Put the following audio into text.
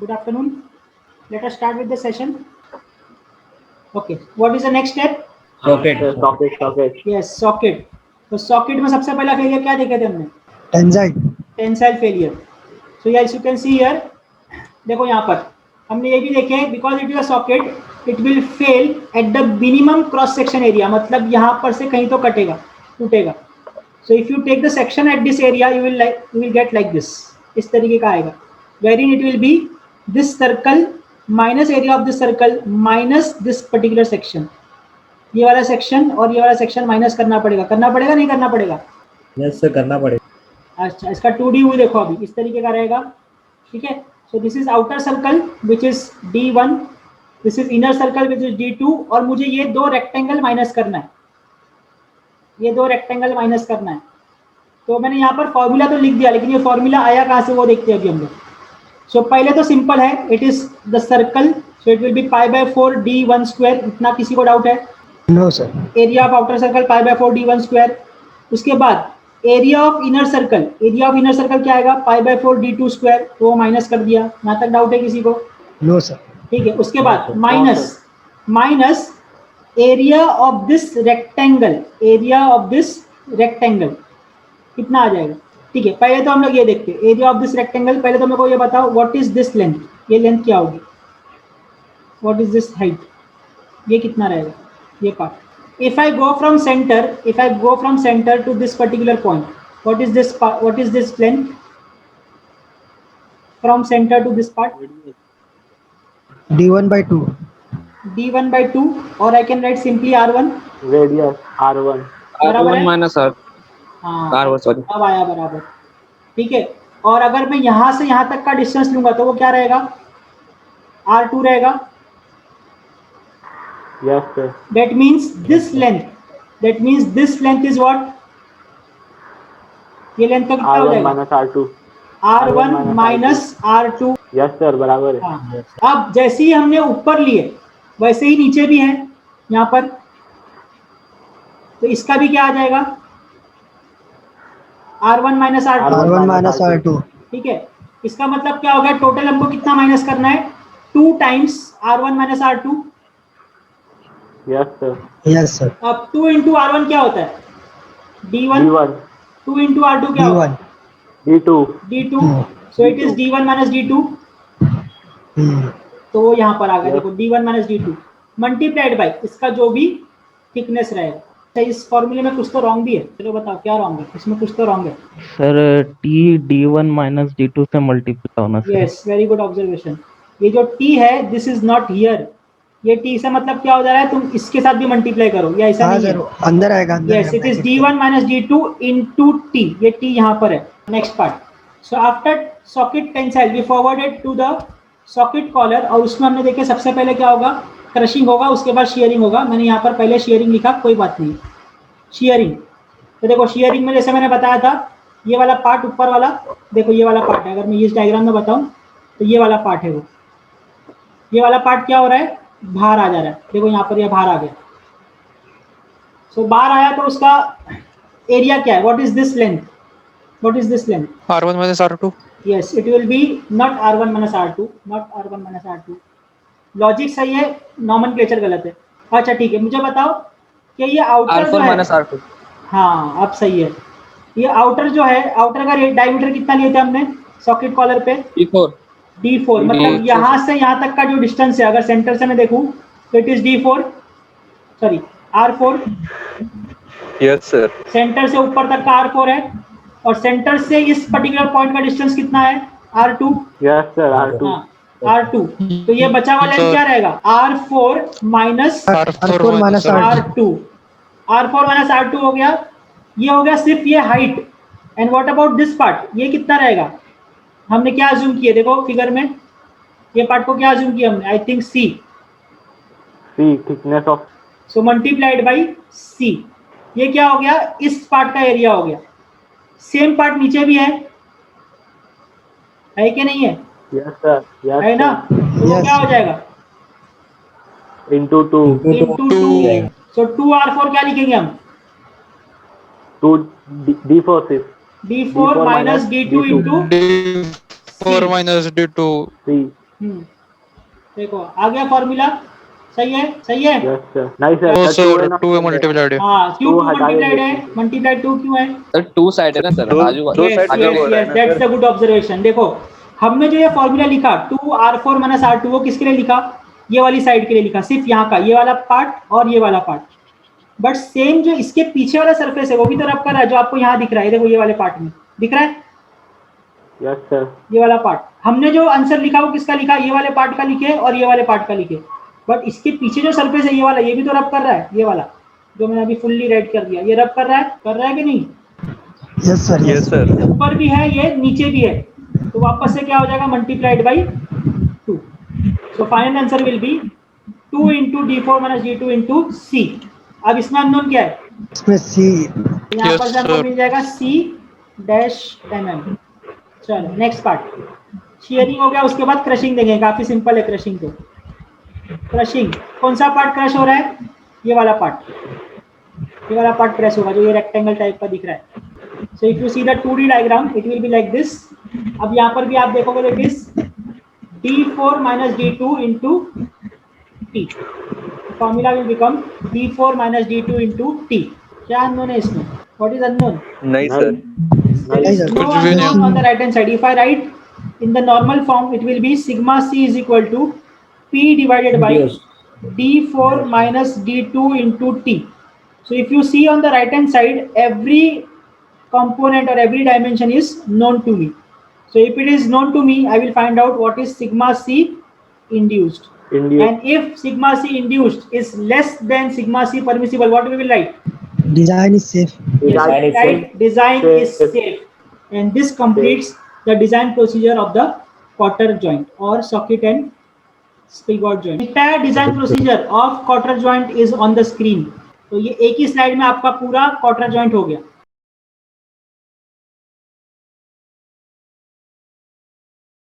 Good afternoon. Let us start with the session. Okay. What is the next step? Socket socket Yes, socket. तो socket में सबसे पहला failure क्या देखे थे हमने? Tensile Tensile failure. So yes, you can see here. देखो यहाँ पर हमने ये भी देखे because it is a socket, it will fail at the minimum cross section area. मतलब यहाँ पर से कहीं तो कटेगा, टूटेगा. So if you take the section at this area, you will get like this. इस तरीके का आएगा. Wherein it will be this circle minus area of this circle minus this particular section. ये वाला सेक्शन और ये वाला सेक्शन माइनस करना पड़ेगा नहीं करना पड़ेगा? यस सर करना पड़ेगा. अच्छा, इसका 2D व्यू देखो अभी इस तरीके का रहेगा. ठीक है. So this is outer circle which is D1, this is inner circle which is D2 और मुझे ये दो रेक्टेंगल माइनस करना है. तो मैंने यहाँ पर फॉर्मूला तो लिख दिया, लेकिन ये फॉर्मूला आया कहाँ से वो देखते हैं अभी हम लोग. सो पहले तो सिंपल है, it is the circle, so it will be π/4 D1 square. इतना किसी को डाउट है? No sir. Area of outer circle π/4 D1 square. उसके बाद एरिया ऑफ इनर सर्कल क्या आएगा? π/4 D2 स्क्वायर. तो वो माइनस कर दिया. यहाँ तक डाउट है किसी को? No sir. ठीक है. उसके बाद minus area of this rectangle कितना आ जाएगा? ठीक है. पहले तो हम लोग ये देखते हैं एरिया ऑफ दिस रेक्टेंगल. पहले तो मेरे को ये बताओ व्हाट इज दिस लेंथ. ये लेंथ क्या होगी? What is this height? ये कितना रहेगा? ये part. If I go from center to this particular point, what is this length from center to this part? D1/2. D1/2 or I can write simply R1. Radius R1 minus R. हाँ, R1 sorry. अब आया बराबर. ठीक है. और अगर मैं यहाँ से यहाँ तक का डिस्टेंस लूंगा तो वो क्या रहेगा? R2 रहेगा. Yes sir. That means this length is what? ये लेंथ का कितना हो R1 जाएगा? Minus R2. R1 minus R2. Yes sir बराबर है. हाँ. अब जैसे ही हमने ऊपर लिए वैसे ही नीचे भी है यहाँ पर. तो इसका भी क्या आ जाएगा? R1 minus R2. R1 minus R2. ठीक है. इसका मतलब क्या हो गया? टोटल हमको कितना माइनस करना है? 2 times R1 minus R2. Yes sir. Yes sir. अब 2 इंटू R1 क्या होता है? D1. 2 इंटू R2 क्या होता है? D2. So it is D1 minus D2. तो वो यहाँ पर आ गया. देखो D1 minus D2 multiplied by इसका जो भी थिकनेस रहेगा. इस फॉर्मूले में कुछ तो रॉन्ग भी है. चलो बताओ क्या रॉन्ग है? इसमें कुछ तो रॉन्ग है. Sir T D1 minus D2 से मल्टीप्लाई होना चाहिए. Yes, very good observation. ये जो T है दिस इज नॉट हियर. ये T से मतलब क्या हो जा रहा है? तुम इसके साथ भी मल्टीप्लाई करो या ऐसा नहीं है? अंदर आएगा. Yes, it is D1 minus D2 into T. ये T यहाँ पर है. Next part. So after socket tensile we forwarded to the socket collar और उसमें हमने देखे सबसे पहले क्या होगा? क्रशिंग होगा, उसके बाद शेयरिंग होगा. मैंने यहाँ पर पहले शेयरिंग लिखा, कोई बात नहीं. शेयरिंग. तो देखो शेयरिंग में जैसे मैंने बताया था ये वाला पार्ट ऊपर वाला, देखो ये वाला पार्ट है. अगर मैं इस डायग्राम में बताऊं तो ये वाला पार्ट है. वो ये वाला पार्ट क्या हो रहा है? बाहर आ जा रहा है. देखो यहाँ पर ये बाहर आ गया. सो बाहर आया तो उसका एरिया क्या है? What is this length? R1 minus R2. Yes, it will B not R1 minus R2. Logic सही है, नॉमेनक्लेचर गलत है. अच्छा ठीक है. मुझे बताओ कि ये आउटर जो R4 है, माइनस R2. हाँ अब सही है. ये आउटर जो है, आउटर का डायमीटर कितना लिए थे हमने सॉकेट कॉलर पे? D4. मतलब यहाँ से यहाँ तक का जो डिस्टेंस है, अगर सेंटर से मैं देखूं तो it is R4. Yes sir. Centre से ऊपर तक का R4 है और सेंटर से इस पर्टिकुलर पॉइंट का डिस्टेंस कितना है? R2. Yes sir R2. हाँ, R2. तो ये बचा हुआ लेंथ क्या रहेगा? R4 minus R4 minus R2. R4 minus R2 हो गया. ये हो गया सिर्फ ये height. And what about this part? ये कितना रहेगा? हमने क्या अज्यूम किया? देखो फिगर में ये पार्ट को क्या अज्यूम किया हमने? I think C. Thickness of. So multiplied by C. ये क्या हो गया? इस पार्ट का एरिया हो गया. सेम पार्ट नीचे भी है कि नहीं है? Yes sir. यस है ना? तो वो क्या हो जाएगा? इनटू 2. सो 2R4 क्या लिखेंगे हम? 2 D4 सिर्फ. D4 minus D2 into D4 minus D2. C. देखो आ गया फॉर्मूला, सही है, सही है। Yes, sir. नहीं Oh, सर, sir, 2 multiplied है। हाँ, क्यों 2 हटा मल्टीप्लाइड देंगे। है, मल्टीप्लाइड 2 क्यों है? सर 2 साइड है ना सर, बाजू दो Yes, side yes, का बोल रहा है yes, ना that's sir. the good observation। देखो हमने जो ये फॉर्मूला लिखा 2r4 माइनस r2 वो किसके लिए लिखा? ये वाली साइड के लिए लिखा, सिर्फ यहाँ का ये वाला पार्ट और ये वाला पार्ट। बट सेम जो इसके पीछे वाला सरफेस है वो भी तो रब कर रहा है, जो आपको यहाँ दिख रहा है, देखो ये वाले पार्ट में दिख रहा है, Yes, sir. ये वाला पार्ट। हमने जो आंसर लिखा वो किसका लिखा? ये वाले पार्ट का लिखे और ये वाले पार्ट का लिखे। बट इसके पीछे जो सरफेस है ये वाला, ये भी तो रब कर रहा है, ये वाला जो मैंने अभी फुल्ली रेड कर दिया, ये रब कर रहा है कि नहीं? Yes sir, Yes, sir। ऊपर भी है, ये नीचे भी है, तो वापस से क्या हो जाएगा? Multiplied by 2। So final answer will be 2 into D4 minus D2 into C। अब इसमें अननोन क्या है? इसमें सी यहाँ पर Yes, हमको sir। मिल जाएगा C-mm। चलो नेक्स्ट पार्ट, शेयरिंग हो गया, उसके बाद क्रशिंग देंगे। काफी सिंपल है क्रशिंग तो। क्रशिंग कौन सा पार्ट क्रश हो रहा है? ये वाला पार्ट, ये वाला पार्ट क्रश होगा जो ये रेक्टेंगल टाइप का दिख रहा है। So if you see the 2D diagram it will be like this. अब यहाँ पर भी आप देखोगे तो it is D4 minus D2 into T। Formula will become D4 minus D2 into T। क्या अननोन है इसमें? What is unknown? नहीं सर। There is no कुछ भी नहीं। unknown on the right hand side. If I write in the normal form, it will be sigma c is equal to P divided by D4 minus D2 into T. So if you see on the right hand side, every component or every dimension is known to me. So if it is known to me, I will find out what is sigma c induced. India. And if sigma c induced is less than sigma c permissible, what we will write? Design is safe. Design is Right? Design Safe. is safe. And this completes the design procedure of the quarter joint or socket and spigot joint. Entire design procedure of quarter joint is on the screen. तो ये एक ही slide में आपका पूरा quarter joint हो गया।